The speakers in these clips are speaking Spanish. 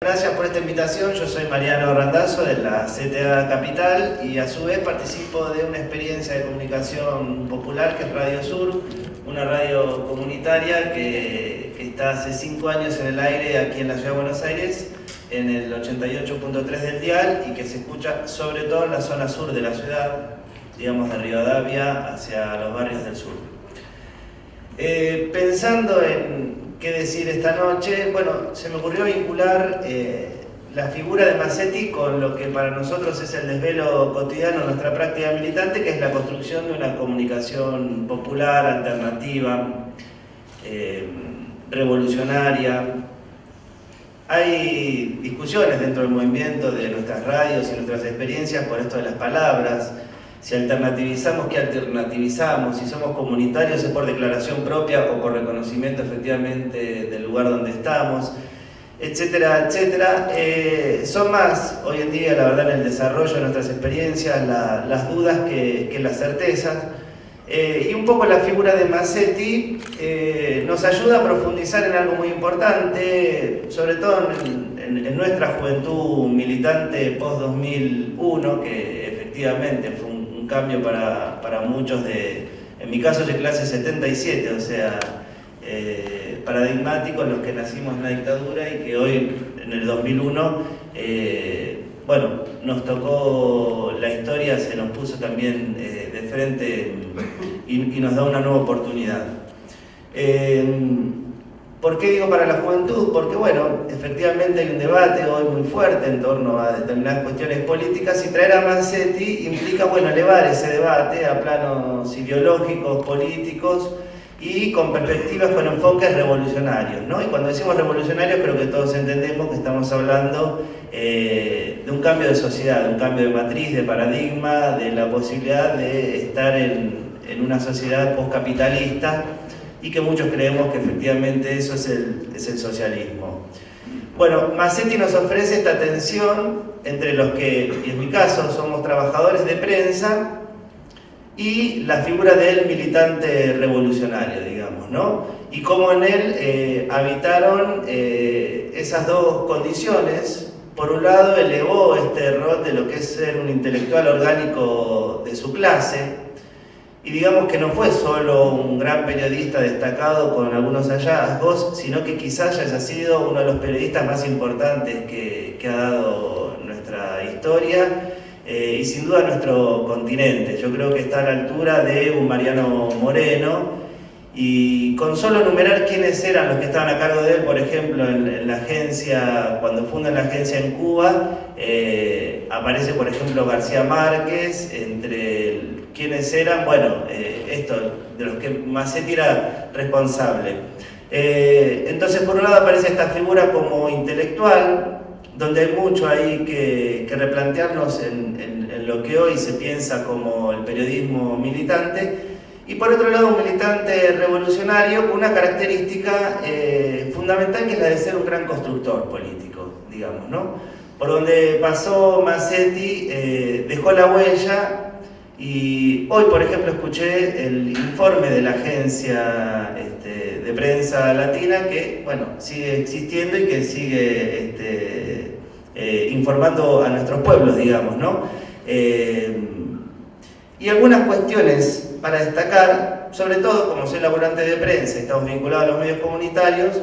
Gracias por esta invitación. Yo soy Mariano Randazzo de la CTA Capital y a su vez participo de una experiencia de comunicación popular que es Radio Sur, una radio comunitaria que está hace 5 años en el aire aquí en la Ciudad de Buenos Aires, en el 88.3 del dial, y que se escucha sobre todo en la zona sur de la ciudad, digamos de Rivadavia hacia los barrios del sur. Pensando en qué decir esta noche, bueno, se me ocurrió vincular la figura de Massetti con lo que para nosotros es el desvelo cotidiano de nuestra práctica militante, que es la construcción de una comunicación popular, alternativa, revolucionaria. Hay discusiones dentro del movimiento de nuestras radios y nuestras experiencias por esto de las palabras. Si alternativizamos, ¿qué alternativizamos? Si somos comunitarios, ¿es por declaración propia o por reconocimiento efectivamente del lugar donde estamos? Etcétera, etcétera. Son más, hoy en día, la verdad, en el desarrollo de nuestras experiencias, las dudas que las certezas. Y un poco la figura de Massetti nos ayuda a profundizar en algo muy importante, sobre todo en nuestra juventud militante post-2001, que efectivamente fue un cambio para muchos en mi caso de clase 77, o sea, paradigmático en los que nacimos en la dictadura y que hoy, en el 2001, bueno, nos tocó la historia, se nos puso también de frente y nos da una nueva oportunidad. ¿Por qué digo para la juventud? Porque, bueno, efectivamente hay un debate hoy muy fuerte en torno a determinadas cuestiones políticas y traer a Massetti implica, bueno, elevar ese debate a planos ideológicos, políticos y con perspectivas, con enfoques revolucionarios, ¿no? Y cuando decimos revolucionarios creo que todos entendemos que estamos hablando de un cambio de sociedad, de un cambio de matriz, de paradigma, de la posibilidad de estar en una sociedad postcapitalista, y que muchos creemos que efectivamente eso es el socialismo. Bueno, Massetti nos ofrece esta tensión entre los que, y en mi caso, somos trabajadores de prensa y la figura del militante revolucionario, digamos, ¿no? Y cómo en él habitaron esas dos condiciones. Por un lado, elevó este rol de lo que es ser un intelectual orgánico de su clase, y digamos que no fue solo un gran periodista destacado con algunos hallazgos, sino que quizás haya sido uno de los periodistas más importantes que ha dado nuestra historia y sin duda nuestro continente. Yo creo que está a la altura de un Mariano Moreno, y con solo enumerar quiénes eran los que estaban a cargo de él, por ejemplo, en la agencia, cuando fundan la agencia en Cuba, aparece, por ejemplo, García Márquez, entre quienes eran, bueno, de los que Massetti era responsable. Entonces, por un lado aparece esta figura como intelectual, donde hay mucho ahí que replantearnos en lo que hoy se piensa como el periodismo militante, y por otro lado un militante revolucionario con una característica fundamental, que es la de ser un gran constructor político, digamos, ¿no? Por donde pasó Massetti, dejó la huella. Y hoy, por ejemplo, escuché el informe de la agencia de prensa latina que, bueno, sigue existiendo y que sigue informando a nuestros pueblos, digamos, ¿no? Y algunas cuestiones para destacar, sobre todo como soy laborante de prensa, estamos vinculados a los medios comunitarios,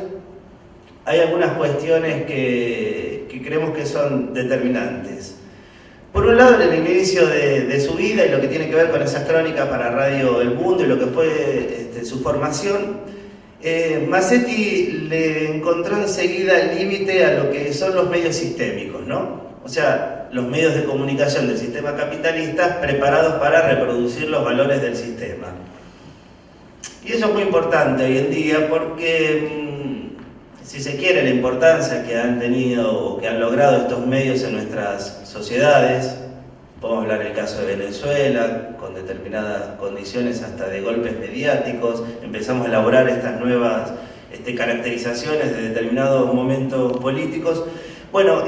hay algunas cuestiones que creemos que son determinantes. Por un lado, en el inicio de su vida y lo que tiene que ver con esas crónicas para Radio El Mundo y lo que fue su formación, Massetti le encontró enseguida el límite a lo que son los medios sistémicos, ¿no? O sea, los medios de comunicación del sistema capitalista preparados para reproducir los valores del sistema. Y eso es muy importante hoy en día porque, si se quiere, la importancia que han tenido o que han logrado estos medios en nuestras sociedades, podemos hablar del caso de Venezuela, con determinadas condiciones hasta de golpes mediáticos, empezamos a elaborar estas nuevas caracterizaciones de determinados momentos políticos. Bueno,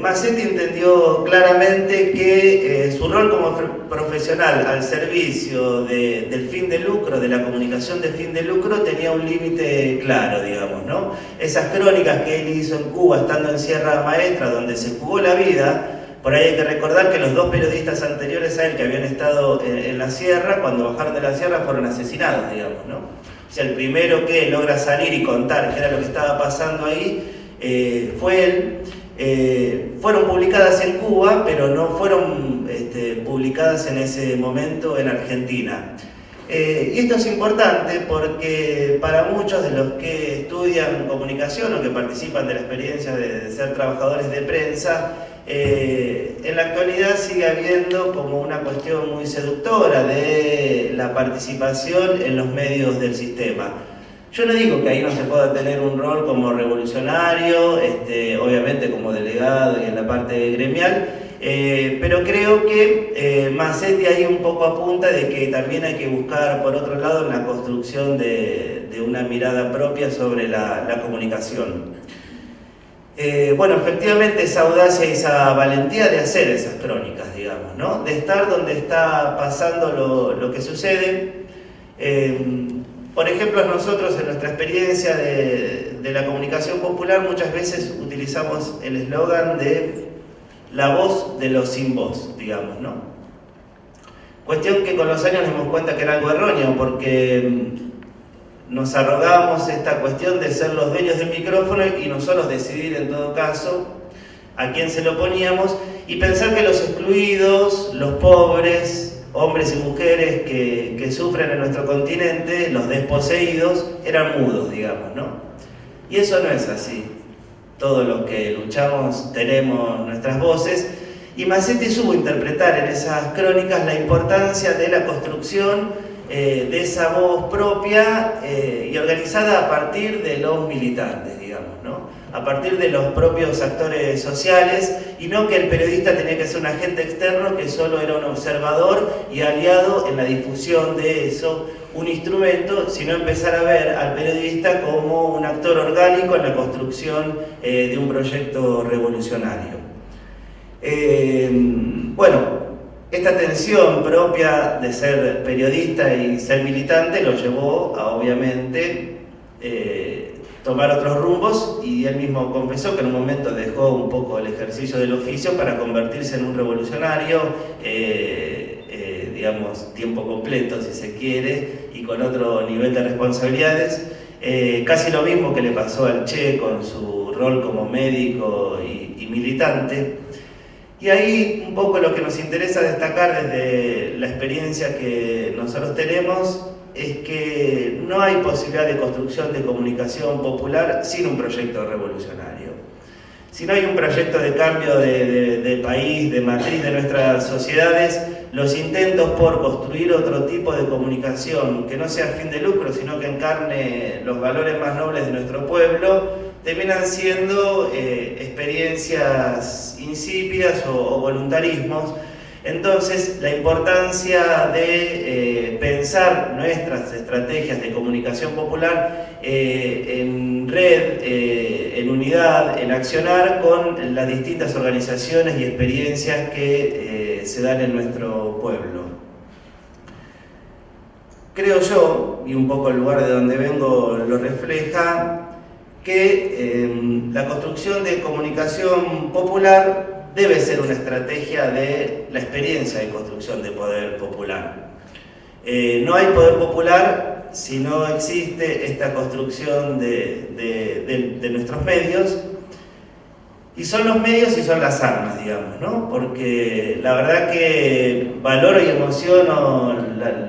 Massetti entendió claramente que su rol como profesional al servicio del fin de lucro, de la comunicación de fin de lucro, tenía un límite claro, digamos, ¿no? Esas crónicas que él hizo en Cuba, estando en Sierra Maestra, donde se jugó la vida. Por ahí hay que recordar que los dos periodistas anteriores a él que habían estado en la sierra, cuando bajaron de la sierra fueron asesinados, digamos, ¿no? O sea, el primero que logra salir y contar qué era lo que estaba pasando ahí fue él. Fueron publicadas en Cuba, pero no fueron publicadas en ese momento en Argentina. Y esto es importante porque para muchos de los que estudian comunicación o que participan de la experiencia de ser trabajadores de prensa, en la actualidad sigue habiendo como una cuestión muy seductora de la participación en los medios del sistema. Yo no digo que ahí no se pueda tener un rol como revolucionario, obviamente como delegado y en la parte gremial, pero creo que Massetti ahí un poco apunta de que también hay que buscar por otro lado la construcción de una mirada propia sobre la comunicación. Bueno, efectivamente esa audacia y esa valentía de hacer esas crónicas, digamos, ¿no? De estar donde está pasando lo que sucede. Por ejemplo, nosotros en nuestra experiencia de la comunicación popular muchas veces utilizamos el eslogan de la voz de los sin voz, digamos, ¿no? Cuestión que con los años nos dimos cuenta que era algo erróneo, porque nos arrogamos esta cuestión de ser los dueños del micrófono y nosotros decidir en todo caso a quién se lo poníamos, y pensar que los excluidos, los pobres, hombres y mujeres que sufren en nuestro continente, los desposeídos, eran mudos, digamos, ¿no? Y eso no es así. Todos los que luchamos tenemos nuestras voces, y Massetti supo interpretar en esas crónicas la importancia de la construcción de esa voz propia y organizada a partir de los militantes, digamos, ¿no? A partir de los propios actores sociales, y no que el periodista tenía que ser un agente externo que solo era un observador y aliado en la difusión de eso, un instrumento, sino empezar a ver al periodista como un actor orgánico en la construcción de un proyecto revolucionario. Bueno, esta tensión propia de ser periodista y ser militante lo llevó a, obviamente, tomar otros rumbos, y él mismo confesó que en un momento dejó un poco el ejercicio del oficio para convertirse en un revolucionario, digamos, tiempo completo, si se quiere, y con otro nivel de responsabilidades. Casi lo mismo que le pasó al Che con su rol como médico y militante. Y ahí un poco lo que nos interesa destacar desde la experiencia que nosotros tenemos es que no hay posibilidad de construcción de comunicación popular sin un proyecto revolucionario. Si no hay un proyecto de cambio de país, de matriz de nuestras sociedades, los intentos por construir otro tipo de comunicación que no sea fin de lucro, sino que encarne los valores más nobles de nuestro pueblo, terminan siendo experiencias insípidas o voluntarismos. Entonces, la importancia de pensar nuestras estrategias de comunicación popular en red, en unidad, en accionar con las distintas organizaciones y experiencias que se dan en nuestro pueblo. Creo yo, y un poco el lugar de donde vengo lo refleja, que la construcción de comunicación popular debe ser una estrategia de la experiencia de construcción de poder popular. No hay poder popular si no existe esta construcción de nuestros medios, y son los medios y son las armas, digamos, ¿no? Porque la verdad que valoro y emociono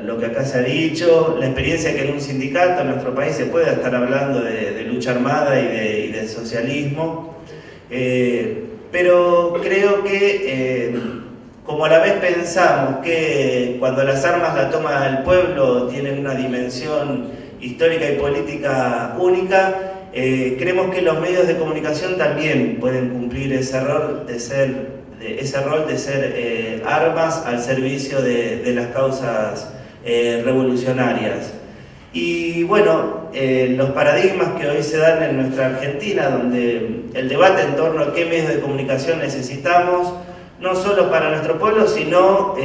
lo que acá se ha dicho, la experiencia que en un sindicato en nuestro país se pueda estar hablando de lucha armada y de socialismo, pero creo que como a la vez pensamos que cuando las armas la toma el pueblo tienen una dimensión histórica y política única, creemos que los medios de comunicación también pueden cumplir ese rol de ser armas al servicio de las causas revolucionarias. Y bueno, los paradigmas que hoy se dan en nuestra Argentina, donde el debate en torno a qué medios de comunicación necesitamos, no solo para nuestro pueblo, sino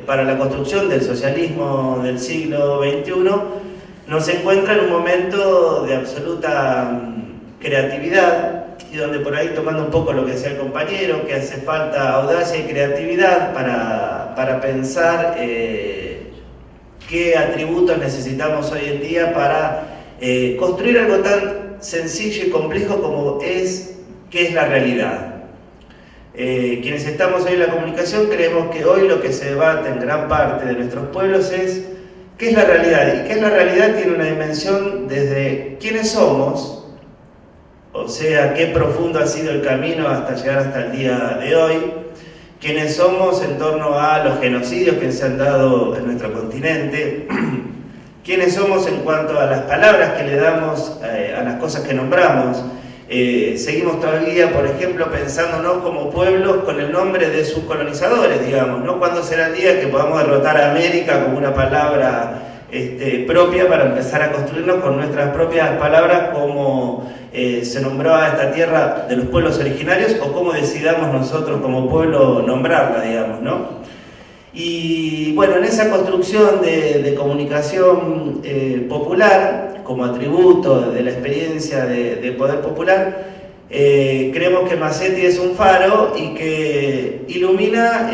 para la construcción del socialismo del siglo XXI, nos encuentra en un momento de absoluta creatividad, y donde por ahí, tomando un poco lo que decía el compañero, que hace falta audacia y creatividad para pensar qué atributos necesitamos hoy en día para construir algo tan sencillo y complejo como qué es la realidad. Quienes estamos hoy en la comunicación creemos que hoy lo que se debate en gran parte de nuestros pueblos es qué es la realidad, y qué es la realidad tiene una dimensión desde quiénes somos, o sea, qué profundo ha sido el camino hasta llegar hasta el día de hoy, quiénes somos en torno a los genocidios que se han dado en nuestro continente, quiénes somos en cuanto a las palabras que le damos a las cosas que nombramos. Seguimos todavía, por ejemplo, pensándonos como pueblos con el nombre de sus colonizadores, digamos, ¿no? ¿Cuándo será el día que podamos derrotar a América como una palabra propia para empezar a construirnos con nuestras propias palabras como se nombró a esta tierra de los pueblos originarios, o cómo decidamos nosotros como pueblo nombrarla, digamos, ¿no? Y bueno, en esa construcción de comunicación popular, como atributo de la experiencia de poder popular, creemos que Massetti es un faro y que ilumina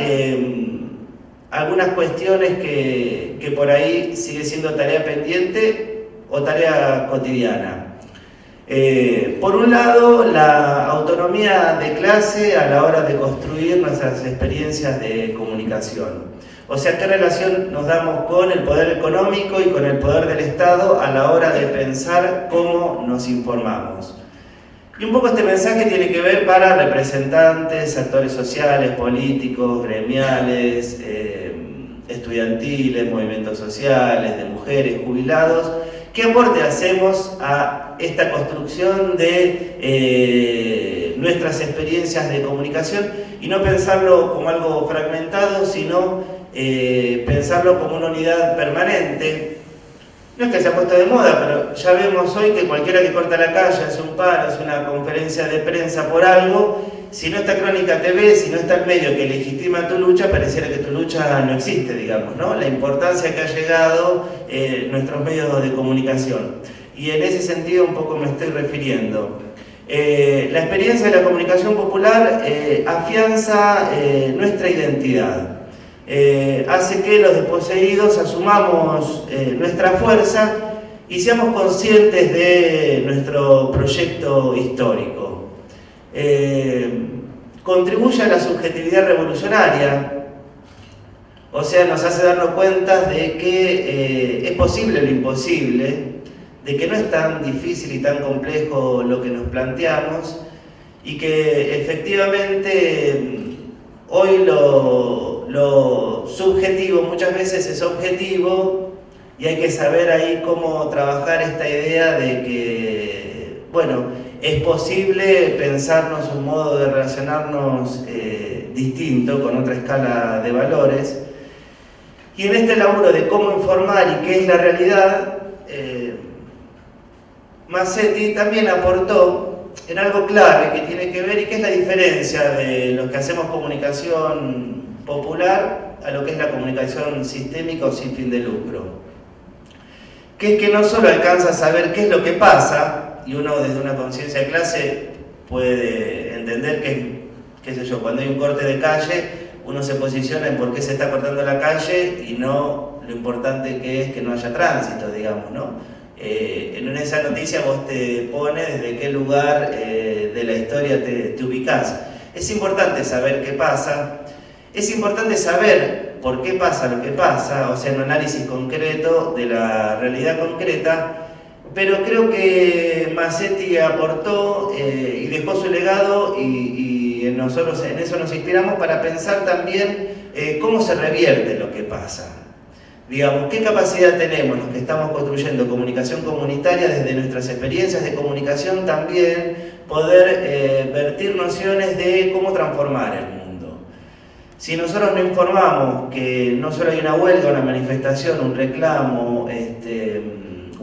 algunas cuestiones que por ahí sigue siendo tarea pendiente o tarea cotidiana. Por un lado, la autonomía de clase a la hora de construir nuestras experiencias de comunicación. O sea, qué relación nos damos con el poder económico y con el poder del Estado a la hora de pensar cómo nos informamos. Y un poco este mensaje tiene que ver para representantes, actores sociales, políticos, gremiales, estudiantiles, movimientos sociales, de mujeres, jubilados. ¿Qué aporte hacemos a esta construcción de nuestras experiencias de comunicación? Y no pensarlo como algo fragmentado, sino pensarlo como una unidad permanente. No es que se ha puesto de moda, pero ya vemos hoy que cualquiera que corta la calle, hace un paro, hace una conferencia de prensa por algo, si no está Crónica TV, si no está el medio que legitima tu lucha, pareciera que tu lucha no existe, digamos, ¿no? La importancia que ha llegado nuestros medios de comunicación. Y en ese sentido un poco me estoy refiriendo. La experiencia de la comunicación popular afianza nuestra identidad. Hace que los desposeídos asumamos nuestra fuerza y seamos conscientes de nuestro proyecto histórico. Contribuye a la subjetividad revolucionaria, o sea, nos hace darnos cuenta de que es posible lo imposible, de que no es tan difícil y tan complejo lo que nos planteamos, y que efectivamente hoy lo subjetivo muchas veces es objetivo, y hay que saber ahí cómo trabajar esta idea de que, bueno, es posible pensarnos un modo de relacionarnos distinto, con otra escala de valores. Y en este laburo de cómo informar y qué es la realidad, Massetti también aportó en algo clave que tiene que ver y que es la diferencia de los que hacemos comunicación popular a lo que es la comunicación sistémica o sin fin de lucro. Que es que no solo alcanza a saber qué es lo que pasa, y uno desde una conciencia de clase puede entender que, qué sé yo, cuando hay un corte de calle, uno se posiciona en por qué se está cortando la calle y no lo importante que es que no haya tránsito, digamos, ¿no? En esa noticia vos te pones desde qué lugar de la historia te ubicás. Es importante saber qué pasa, es importante saber por qué pasa lo que pasa, o sea, un análisis concreto de la realidad concreta, pero creo que Massetti aportó y dejó su legado y nosotros en eso nos inspiramos para pensar también cómo se revierte lo que pasa. Digamos, ¿qué capacidad tenemos los que estamos construyendo comunicación comunitaria desde nuestras experiencias de comunicación también poder vertir nociones de cómo transformar el mundo? Si nosotros no informamos que no solo hay una huelga, una manifestación, un reclamo,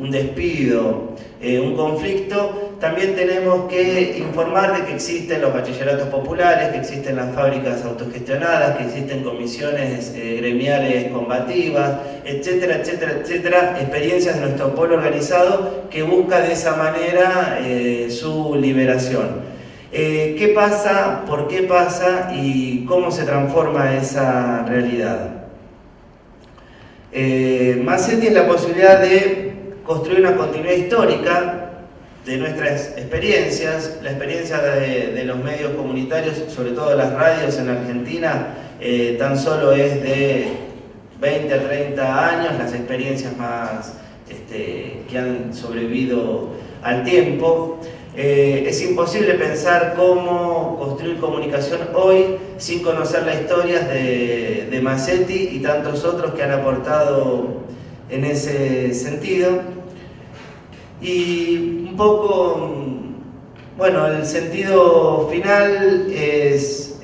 un despido, un conflicto, también tenemos que informar de que existen los bachilleratos populares, que existen las fábricas autogestionadas, que existen comisiones gremiales combativas, etcétera, etcétera, etcétera, experiencias de nuestro pueblo organizado que busca de esa manera su liberación. ¿Qué pasa? ¿Por qué pasa? ¿Y cómo se transforma esa realidad? Masetti es la posibilidad de construir una continuidad histórica de nuestras experiencias, la experiencia de los medios comunitarios, sobre todo las radios en Argentina, tan solo es de 20 a 30 años, las experiencias más que han sobrevivido al tiempo. Es imposible pensar cómo construir comunicación hoy sin conocer las historias de Masetti y tantos otros que han aportado en ese sentido. Y un poco, bueno, el sentido final es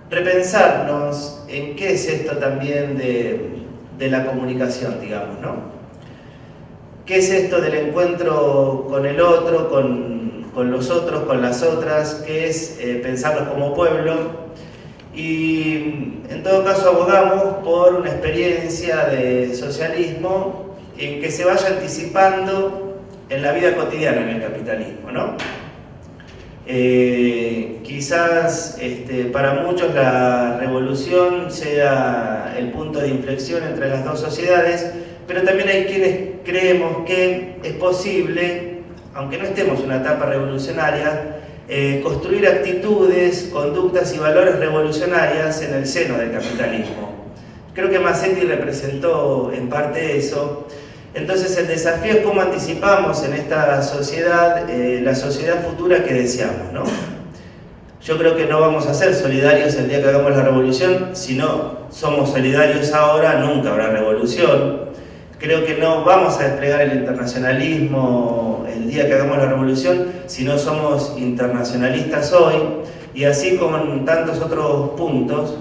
repensarnos en qué es esto también de la comunicación, digamos, ¿no? ¿Qué es esto del encuentro con el otro, con los otros, con las otras? ¿Qué es pensarlos como pueblo? Y en todo caso abogamos por una experiencia de socialismo en que se vaya anticipando en la vida cotidiana en el capitalismo, ¿no? Quizás para muchos la revolución sea el punto de inflexión entre las dos sociedades, pero también hay quienes creemos que es posible, aunque no estemos en una etapa revolucionaria, construir actitudes, conductas y valores revolucionarias en el seno del capitalismo. Creo que Masetti representó en parte eso. Entonces el desafío es cómo anticipamos en esta sociedad la sociedad futura que deseamos, ¿no? Yo creo que no vamos a ser solidarios el día que hagamos la revolución. Si no somos solidarios ahora, nunca habrá revolución. Creo que no vamos a desplegar el internacionalismo el día que hagamos la revolución si no somos internacionalistas hoy, y así con tantos otros puntos.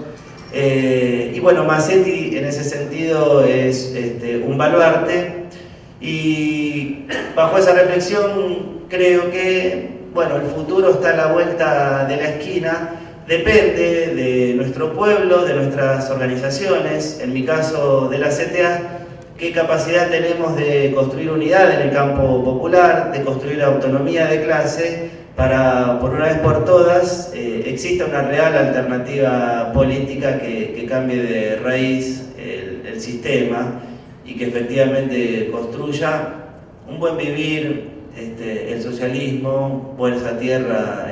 Y bueno, Masetti en ese sentido es un baluarte, y bajo esa reflexión creo que bueno, el futuro está a la vuelta de la esquina. Depende de nuestro pueblo, de nuestras organizaciones, en mi caso de la CTA, qué capacidad tenemos de construir unidad en el campo popular, de construir autonomía de clase, para, por una vez por todas, exista una real alternativa política que cambie de raíz el sistema y que efectivamente construya un buen vivir, el socialismo por esa tierra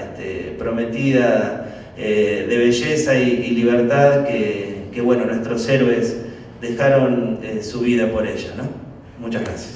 prometida de belleza y libertad que bueno, nuestros héroes dejaron su vida por ella, ¿no? Muchas gracias.